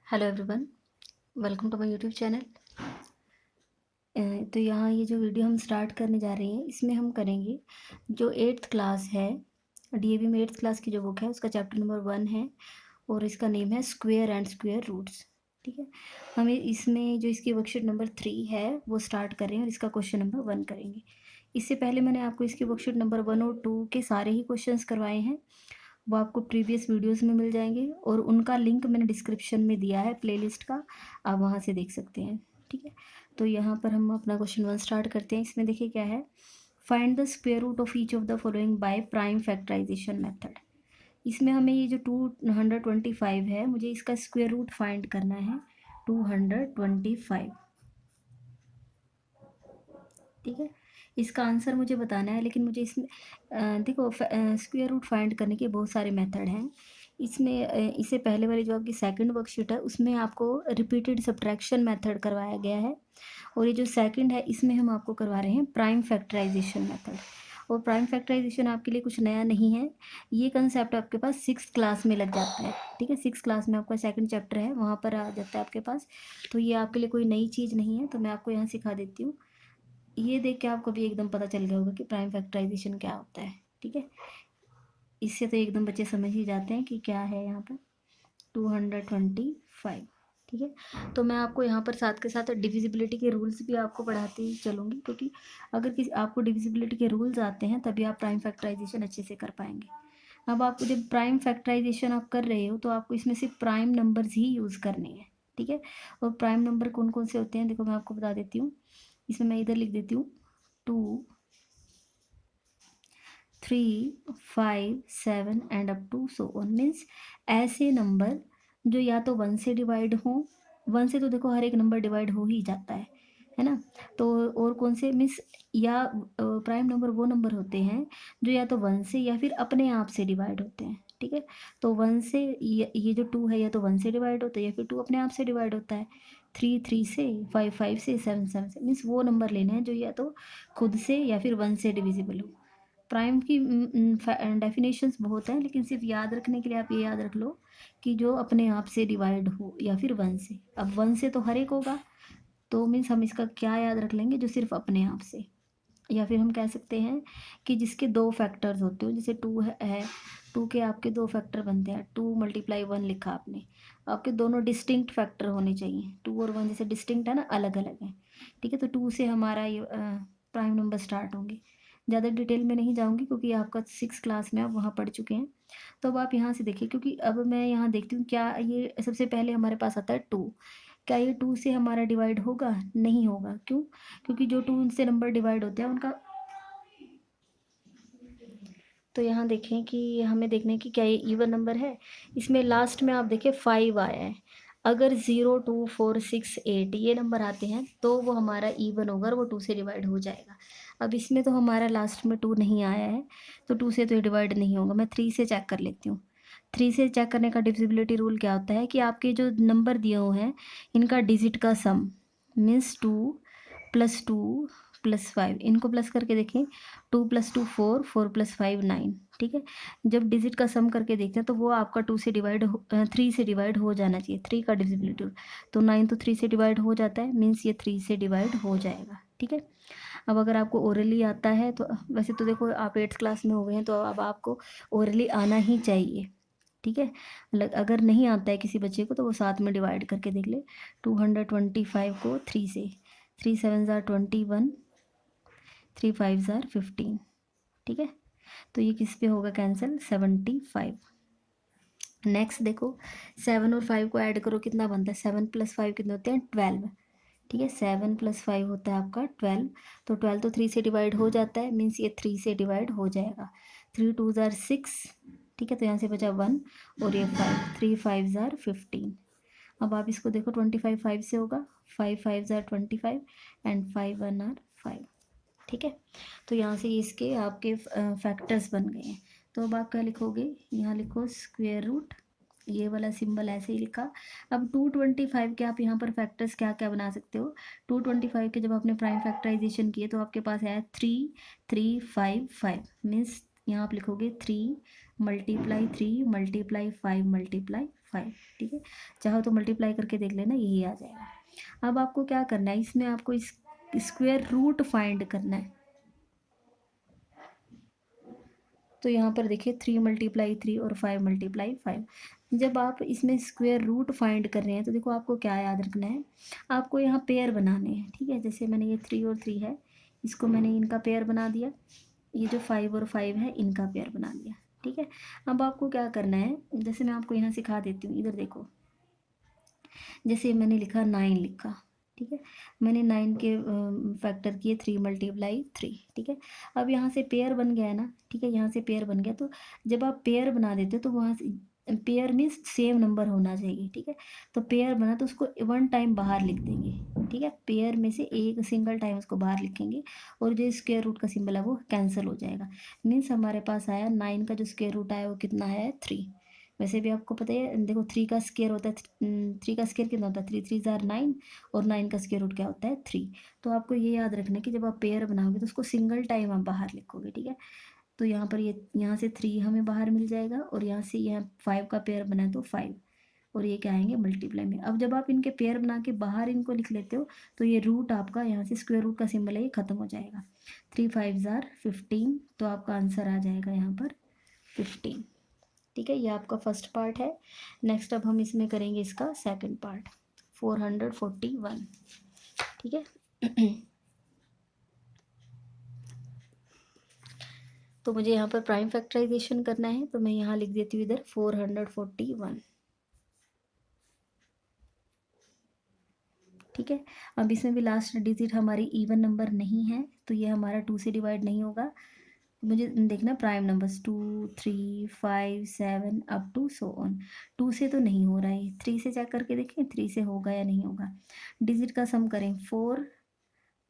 Hello everyone, welcome to my YouTube channel. तो यहाँ ये जो वीडियो हम स्टार्ट करने जा रहे हैं, इसमें हम करेंगे जो 8th क्लास है, DAV में 8th क्लास की जो बुक है उसका चैप्टर नंबर 1 है और इसका नेम है स्क्वेयर एंड स्क्वेयर रूट्स। ठीक है, हमें इसमें जो इसकी वर्कशीट नंबर 3 है वो स्टार्ट कर रहे हैं और इसका क्वेश्चन नंबर 1 करेंगे। इससे पहले मैंने आपको इसकी वर्कशीट नंबर 1 और 2 के सारे ही क्वेश्चंस करवाए हैं, वो आपको प्रीवियस वीडियोस में मिल जाएंगे और उनका लिंक मैंने डिस्क्रिप्शन में दिया है प्लेलिस्ट का, आप वहाँ से देख सकते हैं। ठीक है, तो यहाँ पर हम अपना क्वेश्चन 1 स्टार्ट करते हैं। इसमें देखिए क्या है, find the square root of each of the following by prime factorization method. इसमें हमें ये जो 225 है, मुझे इसका स्क्वायर रूट फाइंड करना है 225। ठीक है, इसका आंसर मुझे बताना है, लेकिन मुझे इसमें देखो स्क्वायर रूट फाइंड करने के बहुत सारे मेथड हैं। इसमें इससे पहले वाली जो आपकी सेकंड वर्कशीट है उसमें आपको रिपीटेड सब्ट्रैक्शन मेथड करवाया गया है और ये जो सेकंड है इसमें हम आपको करवा रहे हैं प्राइम फैक्टराइजेशन मेथड। और प्राइम फैक्टराइजेशन आपके लिए कुछ नया नहीं है, ये कंसेप्ट आपके पास 6th क्लास में लग जाता है। ठीक है, 6th क्लास में आपका सेकंड चैप्टर है, वहाँ पर आ जाता है आपके पास, तो ये आपके लिए कोई नई चीज़ नहीं है। तो मैं आपको यहाँ सिखा देती हूँ, ये देख के आपको भी एकदम पता चल गया होगा कि प्राइम फैक्टराइजेशन क्या होता है। ठीक है, इससे तो एकदम बच्चे समझ ही जाते हैं कि क्या है यहाँ पर 225। ठीक है, तो मैं आपको यहाँ पर साथ के साथ डिविजिबिलिटी के रूल्स भी आपको पढ़ाती चलूँगी, क्योंकि अगर किसी आपको डिविजिबिलिटी के रूल्स आते हैं तभी आप प्राइम फैक्टराइजेशन अच्छे से कर पाएंगे। अब आपको जब प्राइम फैक्टराइजेशन आप कर रहे हो तो आपको इसमें सिर्फ प्राइम नंबर्स ही यूज़ करने हैं। ठीक है, और प्राइम नंबर कौन कौन से होते हैं देखो मैं आपको बता देती हूँ। इसमें मैं इधर लिख देती हूँ 2, 3, 5, 7 and up to so on. Means ऐसे नंबर जो या तो 1 से डिवाइड हो, 1 से तो देखो हर एक नंबर डिवाइड हो ही जाता है ना। तो और कौन से मीन्स या प्राइम नंबर वो नंबर होते हैं जो या तो 1 से या फिर अपने आप से डिवाइड होते हैं। ठीक है, तो 1 से ये जो 2 है या तो 1 से डिवाइड होता है या फिर 2 अपने आप से डिवाइड होता है, 3 3 से, 5 5 से, 7 7 से। मीन्स वो नंबर लेने हैं जो या तो खुद से या फिर 1 से डिविजिबल हो। प्राइम की डेफिनेशंस बहुत हैं, लेकिन सिर्फ याद रखने के लिए आप ये याद रख लो कि जो अपने आप से डिवाइड हो या फिर 1 से। अब 1 से तो हर एक होगा, तो मीन्स हम इसका क्या याद रख लेंगे, जो सिर्फ अपने आप से। या फिर हम कह सकते हैं कि जिसके 2 फैक्टर्स होते हो, जैसे 2 है, 2 के आपके 2 फैक्टर बनते हैं, 2 × 1 लिखा आपने, आपके दोनों डिस्टिंक्ट फैक्टर होने चाहिए। 2 और 1 जैसे डिस्टिंक्ट है ना, अलग अलग है। ठीक है, तो 2 से हमारा ये प्राइम नंबर स्टार्ट होंगे। ज़्यादा डिटेल में नहीं जाऊंगी क्योंकि आपका 6th क्लास में आप वहाँ पढ़ चुके हैं। तो अब आप यहाँ से देखिए, क्योंकि अब मैं यहाँ देखती हूँ क्या ये सबसे पहले हमारे पास आता है 2। क्या ये 2 से हमारा डिवाइड होगा? नहीं होगा। क्यों? क्योंकि जो 2 से नंबर डिवाइड होते हैं उनका, तो यहाँ देखें कि हमें देखने की क्या ये इवन नंबर है। इसमें लास्ट में आप देखें 5 आया है। अगर 0 2 4 6 8 ये नंबर आते हैं तो वो हमारा इवन होगा और वो 2 से डिवाइड हो जाएगा। अब इसमें तो हमारा लास्ट में 2 नहीं आया है, तो 2 से तो ये डिवाइड नहीं होगा। मैं 3 से चेक कर लेती हूँ। 3 से चेक करने का डिविजिबिलिटी रूल क्या होता है कि आपके जो नंबर दिए हुए हैं इनका डिजिट का सम, मीन्स 2 + 2 + 5, इनको प्लस करके देखें। 2 + 2 4, 4 + 5 9। ठीक है, जब डिजिट का सम करके देखते हैं तो वो आपका 2 से डिवाइड 3 से डिवाइड हो जाना चाहिए। 3 का डिविजिबिलिटी, तो 9 तो 3 से डिवाइड हो जाता है, मीन्स ये 3 से डिवाइड हो जाएगा। ठीक है, अब अगर आपको ओरली आता है तो वैसे तो देखो आप 8th क्लास में हो गए हैं, तो अब आपको ओरली आना ही चाहिए। ठीक है, अगर नहीं आता है किसी बच्चे को तो वो साथ में डिवाइड करके देख ले। 225 को 3 से, 3 7 ज़ार 21, 3 5 ज़ार 15। ठीक है, तो ये किस पे होगा कैंसिल? 75। नेक्स्ट देखो, 7 और 5 को ऐड करो, कितना बनता है? 7 + 5 कितने होते हैं? 12। ठीक है, 7 + 5 होता है आपका 12। तो 12 तो 3 से डिवाइड हो जाता है, मीन्स ये 3 से डिवाइड हो जाएगा। 3 2 ज़ार 6। ठीक है, तो यहाँ से बचा 1 और ये 5, 3 5 ज़ार 15। अब आप इसको देखो, 25 5 से होगा, 5 5 ज़ार 25 एंड 5 1 आर 5। ठीक है, तो यहाँ से इसके आपके फैक्टर्स बन गए हैं। तो अब आप क्या लिखोगे? यहाँ लिखो स्क्वायर रूट, ये वाला सिंबल ऐसे ही लिखा। अब 225 के आप यहाँ पर फैक्टर्स क्या क्या बना सकते हो? 225 के जब आपने प्राइम फैक्टराइजेशन किए तो आपके पास आया 3 3 5 5। मीन्स यहाँ आप लिखोगे 3 × 3 × 5 × 5। 5, ठीक है। चाहो तो मल्टीप्लाई करके देख लेना, यही आ जाएगा। अब आपको क्या करना है, इसमें आपको इस स्क्वायर रूट फाइंड करना है। तो यहाँ पर देखिए 3 × 3 और 5 × 5। जब आप इसमें स्क्वायर रूट फाइंड कर रहे हैं तो देखो आपको क्या याद रखना है, आपको यहाँ पेयर बनाने हैं, ठीक है। जैसे मैंने ये 3 और 3 है, इसको मैंने इनका पेयर बना दिया, ये जो 5 और 5 है इनका पेयर बना दिया, ठीक है। अब आपको क्या करना है, जैसे मैं आपको यहाँ सिखा देती हूँ, इधर देखो, जैसे मैंने लिखा 9 लिखा, ठीक है। मैंने 9 के फैक्टर किए 3 × 3, ठीक है। अब यहाँ से पेयर बन गया है ना, ठीक है, यहाँ से पेयर बन गया। तो जब आप पेयर बना देते हो तो वहाँ से पेयर मीन्स सेम नंबर होना चाहिए, ठीक है। तो पेयर बना तो उसको 1 टाइम बाहर लिख देंगे, ठीक है। पेयर में से एक सिंगल टाइम उसको बाहर लिखेंगे और जो स्क्वायर रूट का सिंबल है वो कैंसिल हो जाएगा। मीन्स हमारे पास आया 9 का जो स्क्वायर रूट आया वो कितना है 3। वैसे भी आपको पता है, देखो 3 का स्क्वायर होता है, 3 का स्क्वायर कितना होता है, 3 3 ज़ार 9, और 9 का स्क्वायर रूट क्या होता है 3। तो आपको ये याद रखना है कि जब आप पेयर बनाओगे तो उसको सिंगल टाइम आप बाहर लिखोगे, ठीक है। तो यहाँ पर ये यहाँ से 3 हमें बाहर मिल जाएगा, और यहाँ से यहाँ 5 का पेयर बना है तो 5, और ये क्या आएंगे मल्टीप्लाई में। अब जब आप इनके पेयर बना के बाहर इनको लिख लेते हो तो ये रूट आपका यहाँ से स्क्वायर रूट का सिंबल है ये खत्म हो जाएगा। 3 5 ज़ार 15, तो आपका आंसर आ जाएगा यहाँ पर 15, ठीक है। ये आपका फर्स्ट पार्ट है। नेक्स्ट अब हम इसमें करेंगे इसका सेकंड पार्ट, 441, ठीक है। तो मुझे यहाँ पर प्राइम फैक्टराइजेशन करना है, तो मैं यहाँ लिख देती हूँ इधर 441, ठीक है। अब इसमें भी लास्ट डिजिट हमारी इवन नंबर नहीं है, तो ये हमारा 2 से डिवाइड नहीं होगा। मुझे देखना prime numbers 2 3 5 7 up to so on. 2 से तो नहीं हो रहा है, 3 से चेक करके देखें 3 से होगा या नहीं होगा। डिजिट का सम करें, 4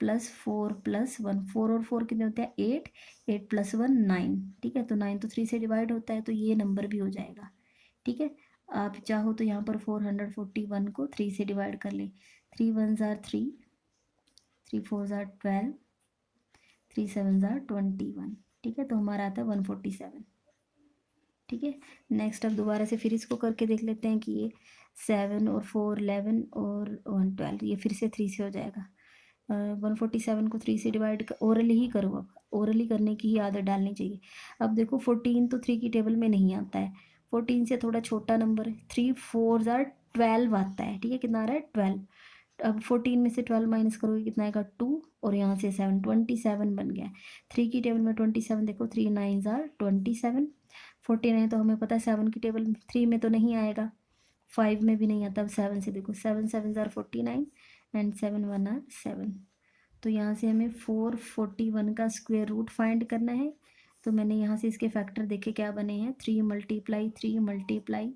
+ 4 + 1, 4 और 4 कितने होते हैं 8, 8 + 1 9, ठीक है। तो 9 तो 3 से डिवाइड होता है, तो ये नंबर भी हो जाएगा, ठीक है। आप चाहो तो यहाँ पर 441 को 3 से डिवाइड कर ले, 3 1 ज़ार 3, 3 4 ज़ार 12, 3 7 ज़ार 21, ठीक है। तो हमारा आता है 147, ठीक है। नेक्स्ट अब दोबारा से फिर इसको करके देख लेते हैं कि ये 7 और 4 11 और 1 12, ये फिर से 3 से हो जाएगा। 147 को 3 से डिवाइड ओरली ही करो, अब ओरली करने की ही आदत डालनी चाहिए। अब देखो 14 तो 3 की टेबल में नहीं आता है, 14 से थोड़ा छोटा नंबर है, 3 4 ज़ार 12 आता है, ठीक है। कितना आ रहा है 12। अब 14 में से 12 माइनस करोगे कितना आएगा 2, और यहाँ से 7, 27 बन गया है। 3 की टेबल में 27 देखो, 3 9 ज़ार 27, 14 है तो हमें पता है 7 की टेबल में 3 में तो नहीं आएगा, 5 में भी नहीं आता। अब 7 से देखो, 7 7 ज़ार 49 एंड 7 1 आर 7। तो यहाँ से हमें 441 का स्क्वायर रूट फाइंड करना है। तो मैंने यहाँ से इसके फैक्टर देखे क्या बने हैं, 3 × 3 ×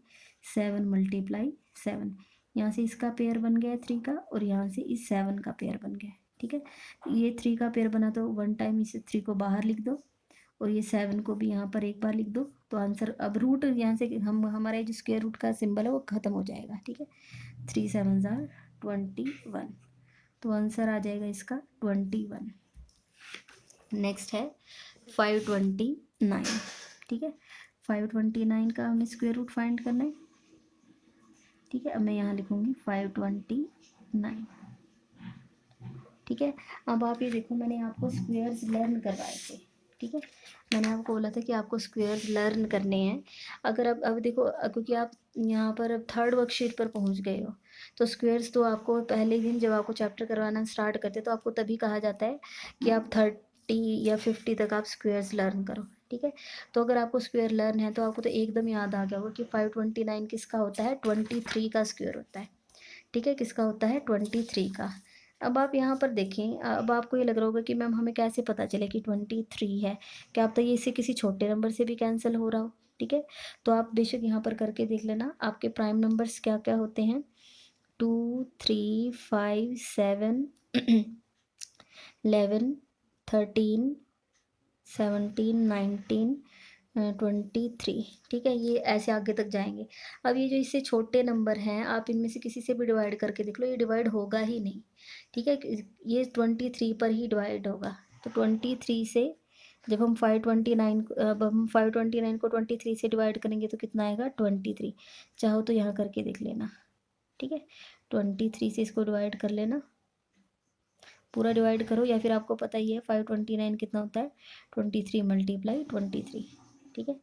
7 × 7। यहाँ से इसका पेयर बन गया है 3 का, और यहाँ से इस 7 का पेयर बन गया है, ठीक है। ये 3 का पेयर बना तो 1 टाइम इस 3 को बाहर लिख दो, और ये 7 को भी यहाँ पर एक बार लिख दो। तो आंसर अब रूट यहाँ से हम हमारा जो स्क्वायर रूट का सिंबल है वो ख़त्म हो जाएगा, ठीक है। 3 7 ज़ार 21, तो आंसर आ जाएगा इसका 21। नेक्स्ट है 529, ठीक है। 529 का हमें स्क्वायर रूट फाइंड करना है, ठीक है। अब मैं यहाँ लिखूँगी 529, ठीक है। अब आप ये देखो, मैंने आपको स्क्वेयर्स लर्न करवाए थे, ठीक है। मैंने आपको बोला था कि आपको स्क्वेयर्स लर्न करने हैं। अगर अब देखो, क्योंकि आप यहाँ पर अब थर्ड वर्कशीट पर पहुँच गए हो, तो स्क्वेयर्स तो आपको पहले दिन जब आपको चैप्टर करवाना स्टार्ट करते तो आपको तभी कहा जाता है कि आप 30 या 50 तक आप स्क्वेयर्स लर्न करो, ठीक है। तो अगर आपको स्क्वेयर लर्न है तो आपको तो एकदम याद आ गया होगा कि 529 किसका होता है, 23 का स्क्वेयर होता है, ठीक है। किसका होता है 23 का। अब आप यहाँ पर देखें, अब आपको ये लग रहा होगा कि मैम हमें कैसे पता चले कि 23 है, क्या आप तो ये इससे किसी छोटे नंबर से भी कैंसिल हो रहा हो, ठीक है। तो आप बेशक यहाँ पर करके देख लेना आपके प्राइम नंबर्स क्या क्या होते हैं, 2 3 5 7 11 13 17 19 23, ठीक है। ये ऐसे आगे तक जाएंगे। अब ये जो इससे छोटे नंबर हैं, आप इनमें से किसी से भी डिवाइड करके देख लो, ये डिवाइड होगा ही नहीं, ठीक है। ये 23 पर ही डिवाइड होगा। तो 23 से जब हम 529 अब हम 529 को 23 से डिवाइड करेंगे तो कितना आएगा 23। चाहो तो यहाँ करके देख लेना, ठीक है। 23 से इसको डिवाइड कर लेना, पूरा डिवाइड करो, या फिर आपको पता ही है 529 कितना होता है 23 मल्टीप्लाई 23, ठीक है।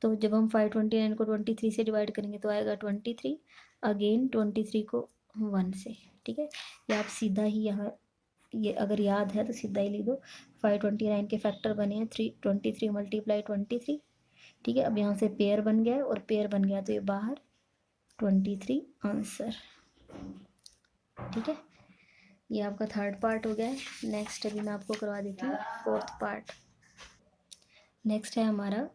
तो जब हम 529 को 23 से डिवाइड करेंगे तो आएगा 23, अगेन 23 को 1 से, ठीक है। या आप सीधा ही यहाँ, ये अगर याद है तो सीधा ही लिख दो, 529 के फैक्टर बने हैं 23 मल्टीप्लाई 23, ठीक है। अब यहाँ से पेयर बन गया है और पेयर बन गया तो ये बाहर 23 आंसर, ठीक है। ये आपका थर्ड पार्ट हो गया है। नेक्स्ट अभी मैं आपको करवा देती हूँ फोर्थ पार्ट। नेक्स्ट है हमारा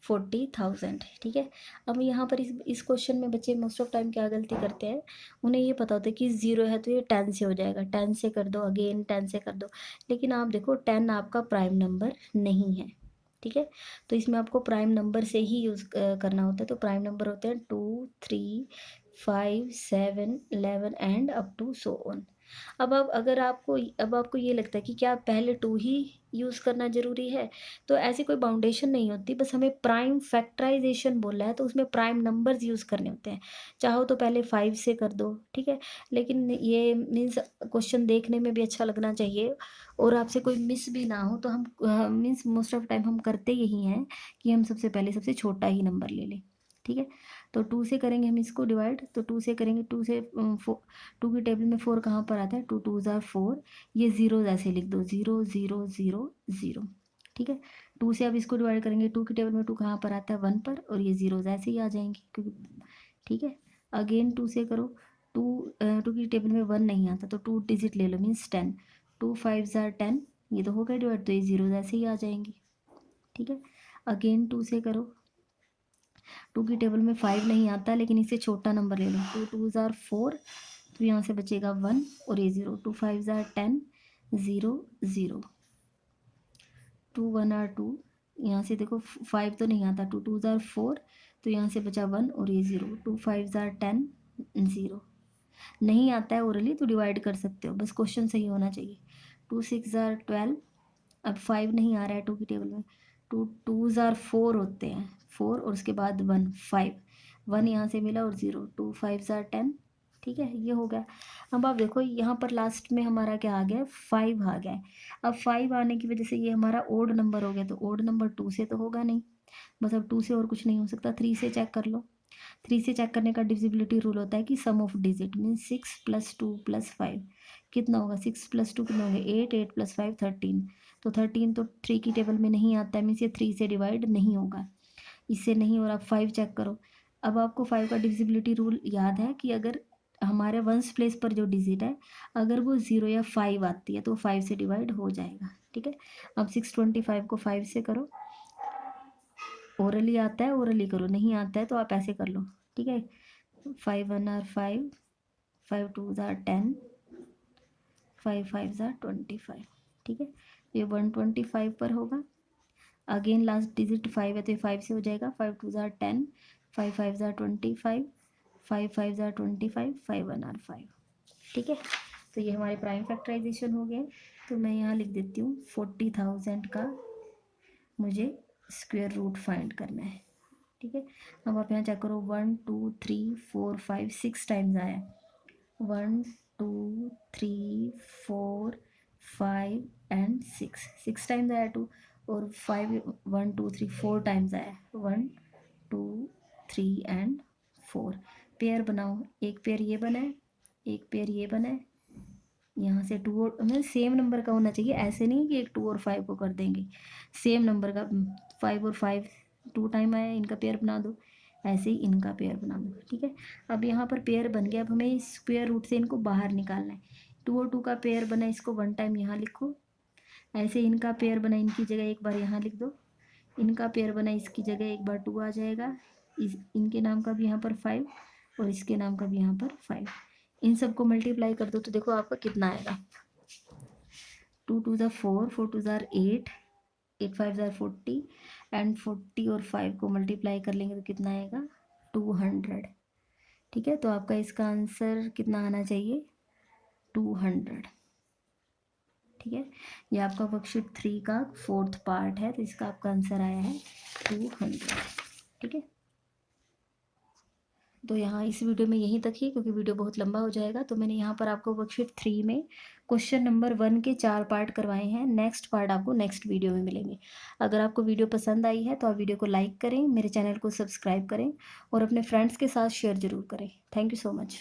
40,000, ठीक है। अब यहाँ पर इस क्वेश्चन में बच्चे मोस्ट ऑफ टाइम क्या गलती करते हैं, उन्हें ये पता होता है कि 0 है तो ये 10 से हो जाएगा, 10 से कर दो, अगेन 10 से कर दो। लेकिन आप देखो 10 आपका प्राइम नंबर नहीं है, ठीक है। तो इसमें आपको प्राइम नंबर से ही यूज़ करना होता है। तो प्राइम नंबर होते हैं 2, 3, 5, 7, 11 and up to so on. अब आपको ये लगता है कि क्या पहले 2 ही यूज़ करना ज़रूरी है, तो ऐसी कोई बाउंडेशन नहीं होती। बस हमें प्राइम फैक्टराइजेशन बोला है तो उसमें प्राइम नंबर्स यूज़ करने होते हैं। चाहो तो पहले 5 से कर दो, ठीक है। लेकिन ये मीन्स क्वेश्चन देखने में भी अच्छा लगना चाहिए और आपसे कोई मिस भी ना हो, तो हम मीन्स मोस्ट ऑफ टाइम हम करते यही हैं कि हम सबसे पहले सबसे छोटा ही नंबर ले लें, ठीक है। तो 2 से करेंगे हम इसको डिवाइड, तो 2 से करेंगे, 2 से 2 की टेबल में 4 कहाँ पर आता है, 2 2 ज़ार 4, ये ज़ीरो ऐसे लिख दो, 0 0 0 0, ठीक है। 2 से अब इसको डिवाइड करेंगे, 2 की टेबल में 2 कहाँ पर आता है 1 पर, और ये ज़ीरो ऐसे ही आ जाएंगे क्योंकि, ठीक है। अगेन 2 से करो, 2 की टेबल में 1 नहीं आता तो 2 डिजिट ले लो, मीन्स 10, 2 5 ज़ार 10, ये तो हो गया डिवाइड, तो ये ज़ीरो ऐसे ही आ जाएंगे, ठीक है। अगेन 2 से करो, 2 की टेबल में 5 नहीं आता, लेकिन इससे छोटा नंबर ले लो, 2 2 ज़ार 4, तो यहाँ से बचेगा 1 और ये 0, 2 5 ज़ार 10, 0 0, 2 1 आर 2, यहाँ से देखो 5 तो नहीं आता, 2 2 ज़ार 4, तो यहाँ से बचा 1 और ये 0, 2 5 ज़ार 10, 0, नहीं आता है ओरली तो डिवाइड कर सकते हो, बस क्वेश्चन सही होना चाहिए। 2 6 ज़ार 12, अब 5 नहीं आ रहा है 2 की टेबल में, 2 2 ज़ार 4 होते हैं, 4 और उसके बाद 1 5, 1 यहाँ से मिला और 0, 2 5 ज़ार 10, ठीक है। ये हो गया। अब आप देखो यहाँ पर लास्ट में हमारा क्या आ गया है, 5 आ गया है। अब 5 आने की वजह से ये हमारा ओड नंबर हो गया, तो ओड नंबर 2 से तो होगा नहीं, बस अब 2 से और कुछ नहीं हो सकता। 3 से चेक कर लो, 3 से चेक करने का डिविजिबिलिटी रूल होता है कि सम ऑफ डिजिट मीन्स 6 + 2 + 5 कितना होगा, 6 + 2 कितना होगा 8, 8 + 5 13, तो 13 तो 3 की टेबल में नहीं आता है, मीन्स ये 3 से डिवाइड नहीं होगा, इससे नहीं हो रहा। 5 चेक करो, अब आपको 5 का डिविजिबिलिटी रूल याद है कि अगर हमारे वंस प्लेस पर जो डिजिट है अगर वो 0 या 5 आती है तो 5 से डिवाइड हो जाएगा, ठीक है। अब 625 को 5 से करो, ओरली आता है ओरली करो, नहीं आता है तो आप ऐसे कर लो, ठीक है। 5 1 आर 5, 5 2 ज़ार 10, 5 5 ज़ार 25, ठीक है। ये 125 पर होगा। अगेन लास्ट डिजिट 5 है तो ये 5 से हो जाएगा, 5 2 ज़ार 10, 5 5 ज़ार 25, 5 5 ज़ार 25, 5 1 आर 5, ठीक है। तो ये हमारे प्राइम फैक्टराइजेशन हो गए। तो मैं यहाँ लिख देती हूँ 40,000 का मुझे स्क्वायर रूट फाइंड करना है, ठीक है। अब आप यहाँ चेक करो, 1 2 3 4 5 6 टाइम्स आया, 1 2 3 4 5 एंड 6, 6 टाइम्स आया 2, और 5 1 2 3 4 टाइम्स आया, 1 2 3 एंड 4। पेयर बनाओ, एक पेयर ये बना है, एक पेयर ये बना है, यहाँ से 2 और मतलब सेम नंबर का होना चाहिए, ऐसे नहीं कि एक 2 और 5 को कर देंगे, सेम नंबर का, 5 और 5 2 टाइम आया, इनका पेयर बना दो, ऐसे ही इनका पेयर बना दो, ठीक है। अब यहाँ पर पेयर बन गया, अब हमें स्क्वायर रूट से इनको बाहर निकालना है। 2 और 2 का पेयर बना, इसको 1 टाइम यहाँ लिखो, ऐसे इनका पेयर बना, इनकी जगह एक बार यहाँ लिख दो, इनका पेयर बना, इसकी जगह एक बार 2 आ जाएगा, इनके नाम का भी यहाँ पर 5 और इसके नाम का भी यहाँ पर 5, इन सबको मल्टीप्लाई कर दो तो देखो आपका कितना आएगा, 2 2 ज़ार 4, 4 2 ज़ार 8, 8 5 ज़ार 40 एंड 40 और 5 को मल्टीप्लाई कर लेंगे तो कितना आएगा 200, ठीक है। तो आपका इसका आंसर कितना आना चाहिए 200, ठीक है, ये आपका वर्कशीट 3 का 4th पार्ट है, तो इसका आपका आंसर आया है 200। ठीक है, तो यहाँ इस वीडियो में यहीं तक ही, क्योंकि वीडियो बहुत लंबा हो जाएगा, तो मैंने यहाँ पर आपको वर्कशीट 3 में क्वेश्चन नंबर 1 के 4 पार्ट करवाए हैं। नेक्स्ट पार्ट आपको नेक्स्ट वीडियो में मिलेंगे। अगर आपको वीडियो पसंद आई है तो आप वीडियो को लाइक करें, मेरे चैनल को सब्सक्राइब करें और अपने फ्रेंड्स के साथ शेयर ज़रूर करें। Thank you so much.